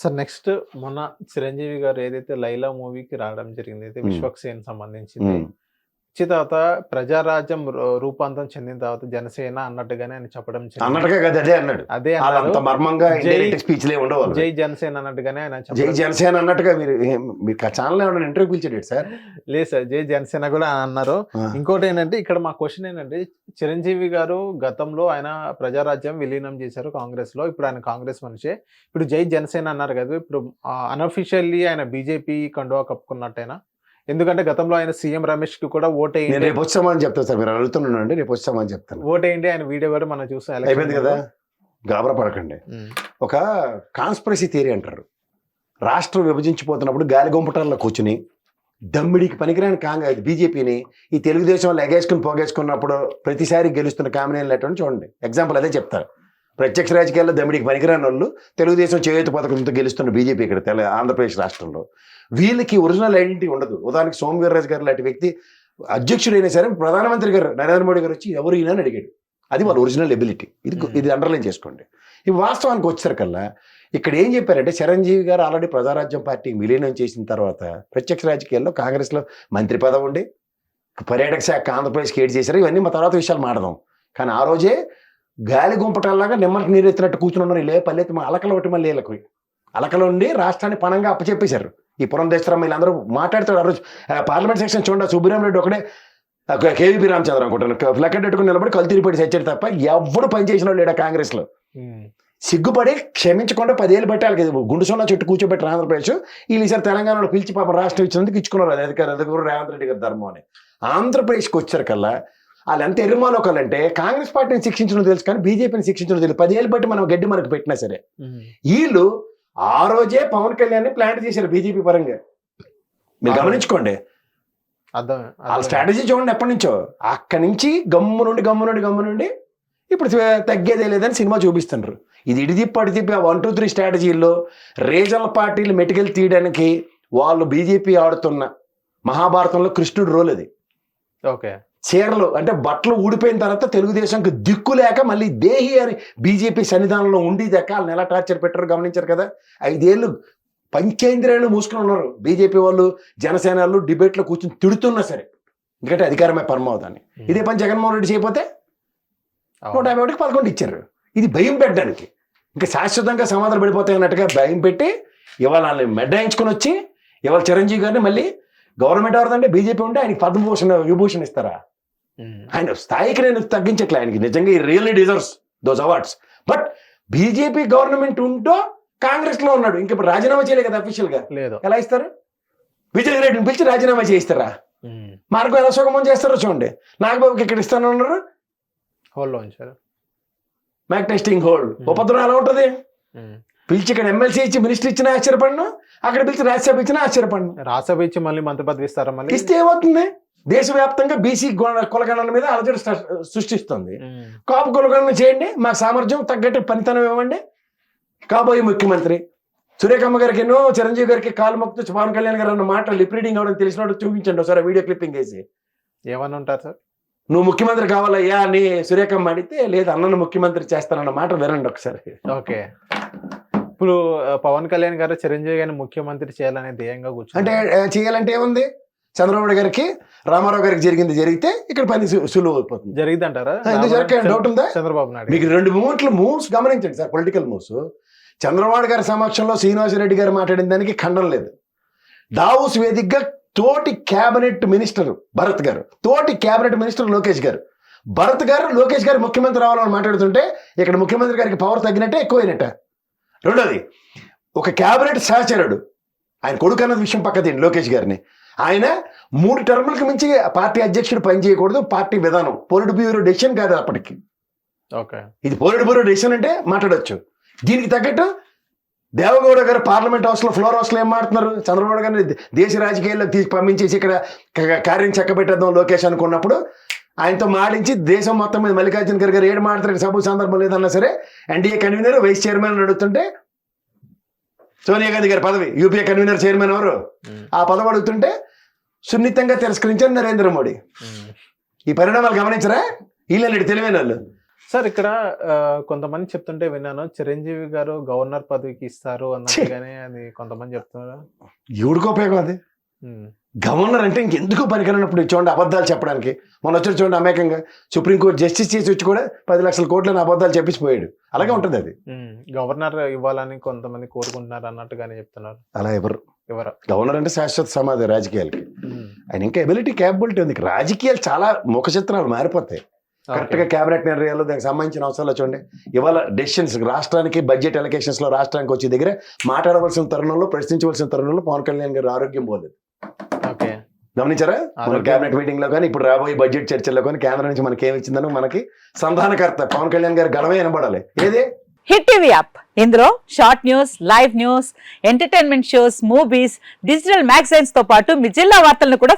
Sir next మొన్న చిరంజీవి గారు ఏదైతే 'లైలా' మూవీకి రావడం జరిగింది. అయితే హ్మ్. 'విశ్వక్సేన్' సంబంధించింది. హ్మ్. వచ్చిన తర్వాత ప్రజారాజ్యం రూపాంతరం చెందిన తర్వాత జనసేన అన్నట్టుగానే ఆయన చెప్పడం జరిగింది. అన్నట్టుగా కాదు అదే అన్నాడు. అదే అన్నారు. అంత మర్మంగా జై ఇండైరెక్ట్ స్పీచ్‌లే ఉండవు వాళ్ళవి. జై జనసేన అన్నట్టుగానే ఆయన జై చెప్పడం జనసేన అన్నట్టుగా మీరు ఛానల్ ఏమన్నా ఇంటర్వ్యూ పిలిచాడు సార్? లేదు సార్. జై జనసేన కూడా అన్నారు. ఆ! ఇంకోటేంటంటే ఇక్కడ మా క్వెషన్ ఏంటంటే చిరంజీవి గారు గతంలో ఆయన ప్రజారాజ్యం విలీనం చేశారు కాంగ్రెస్‌లో. ఇప్పుడు ఆయన కాంగ్రెస్ మనిషే. ఇప్పుడు జై జనసేన అన్నారు కదా! ఇప్పుడు అన్‌అఫిషియల్లీ ఆయన బీజేపీ కండువా కప్పుకున్నట్టేనా? ఎందుకంటే గతంలో ఆయన సీఎం రమేష్‌కి కూడా నేను ఓటేయండి రేపు వచ్చి సమాధానం చెప్తాను సార్. మీరు అడుగుతున్నానండి, రేపు వచ్చి సమాధానం చెప్తాను. ఓటేయండి ఆయన వీడియో కూడా మనం చూసాం అయిపోయింది కదా! ఎలక్షన్‌లో. గాబరా పడకండి. హ్మ్. ఒక కాన్స్పిరసీ థియరీ అంటారు. రాష్ట్రం విభజించిపోతున్నప్పుడు గాలి గుంపటాల్లో కూర్చుని దమ్మిడికి పనికిరాని బీజేపీని ఈ తెలుగుదేశం వాళ్ళు ఎగేసుకుని పోగేసుకున్నప్పుడు ప్రతిసారి గెలుస్తున్న కామినేని లేటని చూడండి. ఎగ్జాంపుల్ అదే చెప్తారు. ప్రత్యక్ష రాజకీయాల్లో దమ్మిడికి పనికిరాని వాళ్ళు తెలుగుదేశం చేయూత పథకంతో గెలుస్తున్న బీజేపీ ఇక్కడ ఆంధ్రప్రదేశ్ రాష్ట్రంలో వీళ్ళకి ఒరిజినల్ ఐడెంటిటీ ఉండదు. ఉదాహరణకి సోమవీర్రాజు గారు లాంటి వ్యక్తి అధ్యక్షుడైనా సరే ప్రధానమంత్రి గారు నరేంద్ర మోడీ గారు వచ్చి ఎవరు ఈయన అని అడిగాడు. అది వాళ్ళ ఒరిజినల్ ఎబిలిటీ. ఇది అండర్లైన్ చేసుకోండి. ఈ వాస్తవానికి వచ్చేసరికల్లా ఇక్కడ ఏం చెప్పారంటే చిరంజీవి గారు ఆల్రెడీ ప్రజారాజ్యం పార్టీ విలీనం చేసిన తర్వాత ప్రత్యక్ష రాజకీయాల్లో కాంగ్రెస్లో మంత్రి పదవి ఉండి పర్యాటక శాఖ ఆంధ్రప్రదేశ్కి ఏడు చేశారు. ఇవన్నీ మా తర్వాత విషయాలు మాడదాం. కానీ ఆ రోజే గాలి గుంపటాల్లాగా నిమ్మకి నీరెత్తినట్టు కూర్చుని ఉన్నారు. ఇలా పల్లెత్తి మా అలకలు ఒకటి మళ్ళీ వీళ్ళకి అలకలు ఉండి రాష్ట్రాన్ని పనంగా అప్పచెప్పేశారు. ఈ పురంధేశ్వరం వీళ్ళందరూ మాట్లాడతాడు. ఆ రోజు పార్లమెంట్ సెక్షన్ చూడండి, సుబ్బరామ రెడ్డి ఒకడే కేవీపీ రామచంద్ర అనుకుంటాను ఫ్లెక్కడెట్టుకుని నిలబడి కలు తిరిగిపడి చచ్చాడు తప్ప ఎవడు పనిచేసిన వాళ్ళు లేడా కాంగ్రెస్లో. సిగ్గుపడి క్షమించకుండా 10 ఏళ్ళు బట్టి వాళ్ళకి గుండు సొన్న చెట్టు కూర్చోబెట్టారు ఆంధ్రప్రదేశ్. వీళ్ళు ఈసారి తెలంగాణలో పిలిచి పాపం రాష్ట్రం ఇచ్చినందుకు ఇచ్చుకున్నారు. అది అధికారులు రేవంత్ రెడ్డి గారి ధర్మం అని. ఆంధ్రప్రదేశ్కి వచ్చారు వాళ్ళు ఎంత ఎరుమాలోకాలంటే కాంగ్రెస్ పార్టీని శిక్షించడం తెలుసు కానీ బీజేపీని శిక్షించడం తెలుసు. 10 ఏళ్ళు బట్టి మనం గడ్డి మనకు పెట్టినా సరే వీళ్ళు ఆ రోజే పవన్ కళ్యాణ్ ప్లాంట్ చేశారు బీజేపీ పరంగా. మీరు గమనించుకోండి. వాళ్ళ స్ట్రాటజీ చూడండి. ఎప్పటి నుంచో అక్కడి నుంచి గమ్ము నుండి ఇప్పుడు తగ్గేదే లేదని సినిమా చూపిస్తున్నారు. ఇది ఇడిదిప్పి అడిదిప్పి 1, 2, 3 స్ట్రాటజీల్లో రీజనల్ పార్టీలు మెటికలు తీయడానికి వాళ్ళు బీజేపీ ఆడుతున్న మహాభారతంలో కృష్ణుడు రోల్ అది. ఓకే. చీరలు అంటే బట్టలు ఊడిపోయిన తర్వాత తెలుగుదేశంకి దిక్కు లేక మళ్ళీ దేహి అని బీజేపీ సన్నిధానంలో ఉండి దక్క వాళ్ళని ఎలా టార్చర్ పెట్టారు గమనించారు కదా. 5 ఏళ్ళు పంచేంద్రియాలు మూసుకుని ఉన్నారు బీజేపీ వాళ్ళు. జనసేన వాళ్ళు డిబేట్లో కూర్చొని తిడుతున్నా సరే, ఎందుకంటే అధికారమే పరమావధాన్ని. ఇదే పని జగన్మోహన్ రెడ్డి చేయకపోతే 151కి 11 ఇచ్చారు. ఇది భయం పెట్టడానికి, ఇంకా శాశ్వతంగా సమాధానం పడిపోతాయి అన్నట్టుగా భయం పెట్టి ఇవాళ వాళ్ళని మెడ్డాయించుకుని వచ్చి ఇవాళ చిరంజీవి గారిని మళ్ళీ గవర్నమెంట్ ఎవరిదంటే బీజేపీ ఉంటే ఆయనకి పద్మభూషణ్ విభూషణ్ ఇస్తారా? ఆయన స్థాయికి నేను తగ్గించట్లే. ఆయనకి నిజంగా ఈ really deserves those awards. But BJP government ఉంటూ కాంగ్రెస్ లో ఉన్నాడు. ఇంకా రాజీనామా చేయలే కదా అఫీషియల్ గా. లేదు. ఎలా ఇస్తారు? విజయ్ రెడ్డిని పిలిచి రాజీనామా చేయిస్తారా? మార్గం ఎలా సుగమం చేస్తారో చూడండి. నాగబాబుకి ఇక్కడ ఇస్తానన్నారు, హోల్డ్ లో ఉంచారు. Mock testing hold. ఉపద్రవం ఎలా ఉంటుంది? పిలిచి ఇక్కడ ఎమ్మెల్సీ ఇచ్చి మినిస్టర్ ఇచ్చినా ఆశ్చర్యపడను, అక్కడ పిలిచి రాజ్యసభ ఇచ్చినా ఆశ్చర్యపడను. రాజ్యసభ ఇచ్చి మళ్ళీ మంత్రి పదవి ఇస్తారా? మళ్ళీ ఇస్తే ఏమవుతుంది? దేశవ్యాప్తంగా బీసీ కులగణన మీద అలజడి సృష్టిస్తుంది. కాపు కులగణన చేయండి, మాకు సామర్థ్యం తగ్గట్టు పనితనం ఇవ్వండి. కాబోయే ముఖ్యమంత్రి సురేఖమ్మ గారికి ఎన్నో చిరంజీవి గారికి కాలు మొక్కు పవన్ కళ్యాణ్ గారు అన్న మాట లిప్ రీడింగ్ అవడం తెలిసినట్టు చూపించండి ఒకసారి వీడియో క్లిప్పింగ్ వేసి. ఏమని ఉంటారు సార్? నువ్వు ముఖ్యమంత్రి కావాలయ్యా అని సురేఖమ్మ అడిగితే లేదు అన్నను ముఖ్యమంత్రి చేస్తానన్న మాట వినండి ఒకసారి. ఓకే. ఇప్పుడు పవన్ కళ్యాణ్ గారు చిరంజీవి గారిని ముఖ్యమంత్రి చేయాలనే ధ్యేయంగా కూర్చొని అంటే చేయాలంటే ఏముంది? చంద్రబాబు గారికి రామారావు గారికి జరిగితే ఇక్కడ పని సులువు అయిపోతుంది. జరిగింది అంటారా? ఎందుకు జరగ డౌట్ ఉందా? చంద్రబాబు నాయుడు మీకు 2 మూవ్స్ గమనించండి సార్. Political moves. చంద్రబాబు గారి సమక్షంలో శ్రీనివాసరెడ్డి గారు మాట్లాడిన దానికి ఖండం లేదు. దావూస్ వేదికగా తోటి క్యాబినెట్ మినిస్టర్ భరత్ గారు, తోటి క్యాబినెట్ మినిస్టర్ లోకేష్ గారు, భరత్ గారు లోకేష్ గారు ముఖ్యమంత్రి రావాలని మాట్లాడుతుంటే ఇక్కడ ముఖ్యమంత్రి గారికి పవర్ తగ్గినట్టే ఎక్కువైనట్ట. రెండోది, ఒక క్యాబినెట్ సహచరుడు, ఆయన కొడుకు అన్నది విషయం పక్కదండి లోకేష్ గారిని, ఆయన 3 టర్ములకు మించి పార్టీ అధ్యక్షుడు పనిచేయకూడదు. పార్టీ విధానం పొలిట్ బ్యూరో డెసిషన్ కాదు అప్పటికి. ఇది పొలిట్ బ్యూరో డెసిషన్ అంటే మాట్లాడొచ్చు. దీనికి తగ్గట్టు దేవగౌడ గారు పార్లమెంట్ హౌస్లో ఫ్లోర్ హౌస్లో ఏం మాట్లాడుతున్నారు? చంద్రబాబు గారిని దేశ రాజకీయాల్లోకి తీసి పంపించేసి ఇక్కడ కార్యం చక్కబెట్టేద్దాం లోకేష్ అనుకున్నప్పుడు ఆయనతో మాడించి దేశం మొత్తం మీద మల్లికార్జున ఖర్గే గారు ఏడు మాట్లాడే సభ సందర్భం లేదన్నా సరే ఎన్డీఏ కన్వీనర్ వైస్ చైర్మన్ అడుగుతుంటే సోనియా గాంధీ గారి పదవి, యూపీఏ కన్వీనర్ చైర్మన్ ఎవరు, ఆ పదవి అడుగుతుంటే సున్నితంగా తిరస్కరించారు నరేంద్ర మోడీ. ఈ పరిణామాలు గమనించరా? వీళ్ళని తెలివైన వాళ్ళు. సార్ ఇక్కడ కొంతమంది చెప్తుంటే విన్నాను, చిరంజీవి గారు గవర్నర్ పదవికి ఇస్తారు అన్నట్టుగానే అది కొంతమంది చెప్తున్నారు. ఎవడికి ఉపయోగం అది? ఉమ్, గవర్నర్ అంటే ఇంకెందుకు పనికిరానప్పుడు చూడండి అబద్ధాలు చెప్పడానికి. మొన్న వచ్చి చూడండి అమేకంగా సుప్రీంకోర్టు జస్టిస్ చేసి వచ్చి కూడా 10 లక్షల కోట్లని అబద్ధాలు చెప్పిపోయాడు. అలాగే ఉంటుంది అది. గవర్నర్ ఇవ్వాలని కొంతమంది కోరుకుంటున్నారు అన్నట్టుగానే చెప్తున్నారు. అలా ఎవరు ఎవరు గవర్నర్ అంటే శాశ్వత సమాధి రాజకీయాలకి. ఆయన ఇంకా ఎబిలిటీ క్యాపబిలిటీ ఉంది. రాజకీయాలు చాలా ముఖ చిత్రాలు మారిపోతాయి. కరెక్ట్ గా క్యాబినెట్ నిర్ణయాలు దానికి సంబంధించిన అవసరాలు చూడండి. ఇవాళ డెసిషన్స్ రాష్ట్రానికి బడ్జెట్ అలొకేషన్స్ లో రాష్ట్రానికి వచ్చే దగ్గర మాట్లాడవలసిన తరుణంలో, ప్రశ్నించవలసిన తరుణంలో పవన్ కళ్యాణ్ గారి ఆరోగ్యం పోలేదు. ఓకే, గమనించారా? మన క్యాబినెట్ మీటింగ్ లో కానీ ఇప్పుడు రాబోయే బడ్జెట్ చర్చల్లో కానీ కేంద్రం నుంచి మనకి ఏమి ఇచ్చిందనో మనకి సంధానకర్త పవన్ కళ్యాణ్ గారి గడవే వినబడాలి. ఏదే హిట్ టీవీ యాప్, ఇందులో short news, live news, entertainment shows, movies, digital magazines తో పాటు మీ జిల్లా వార్తలను కూడా